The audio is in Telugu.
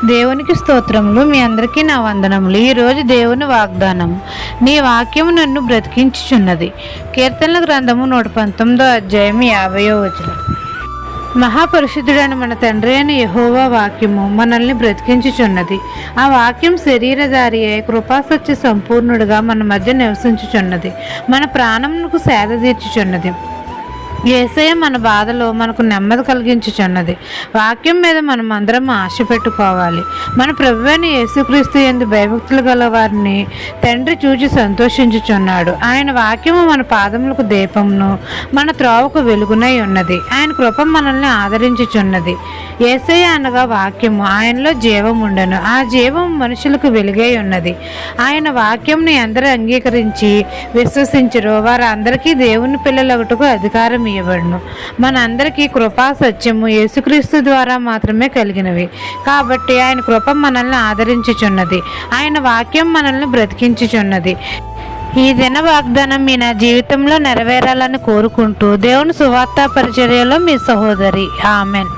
దేవునికి స్తోత్రములు. మీ అందరికీ నా వందనములు. ఈరోజు దేవుని వాగ్దానం, నీ వాక్యము నన్ను బ్రతికించుచున్నది. కీర్తనల గ్రంథము 119 అధ్యాయం 50వ వచనం. మహాపరిశుద్ధుడైన మన తండ్రి అయిన యెహోవా వాక్యము మనల్ని బ్రతికించుచున్నది. ఆ వాక్యం శరీరధారి అయి కృపాసత్య సంపూర్ణుడుగా మన మధ్య నివసించుచున్నది. మన ప్రాణమునకు సేద తీర్చుచున్నది. యేసయ్య మన బాధలో మనకు నెమ్మది కలిగించుచున్నది. వాక్యం మీద మనం అందరం ఆశ పెట్టుకోవాలి. మన ప్రభువైన యేసుక్రీస్తు యందు భయభక్తులు గల వారిని తండ్రి చూచి సంతోషించుచున్నాడు. ఆయన వాక్యము మన పాదములకు దీపమును, మన త్రోవకు వెలుగునై ఉన్నది. ఆయన కృప మనల్ని ఆదరించుచున్నది. యేసయ్య అనగా వాక్యము, ఆయనలో జీవం ఉండెను. ఆ జీవం మనుషులకు వెలుగై ఉన్నది. ఆయన వాక్యంని అందరూ అంగీకరించి విశ్వసించరు వారు అందరికీ దేవుని పిల్లలగుటకు అధికారం ఇవ్వబడును. మనందరికీ కృపా సత్యము యేసుక్రీస్తు ద్వారా మాత్రమే కలిగినవి. కాబట్టి ఆయన కృప మనల్ని ఆదరించుచున్నది. ఆయన వాక్యం మనల్ని బ్రతికించుచున్నది. ఈ దిన వాగ్దానం మీ నా జీవితంలో నెరవేరాలని కోరుకుంటూ దేవుని సువార్త పరిచర్యలో మీ సహోదరి. ఆమెన్.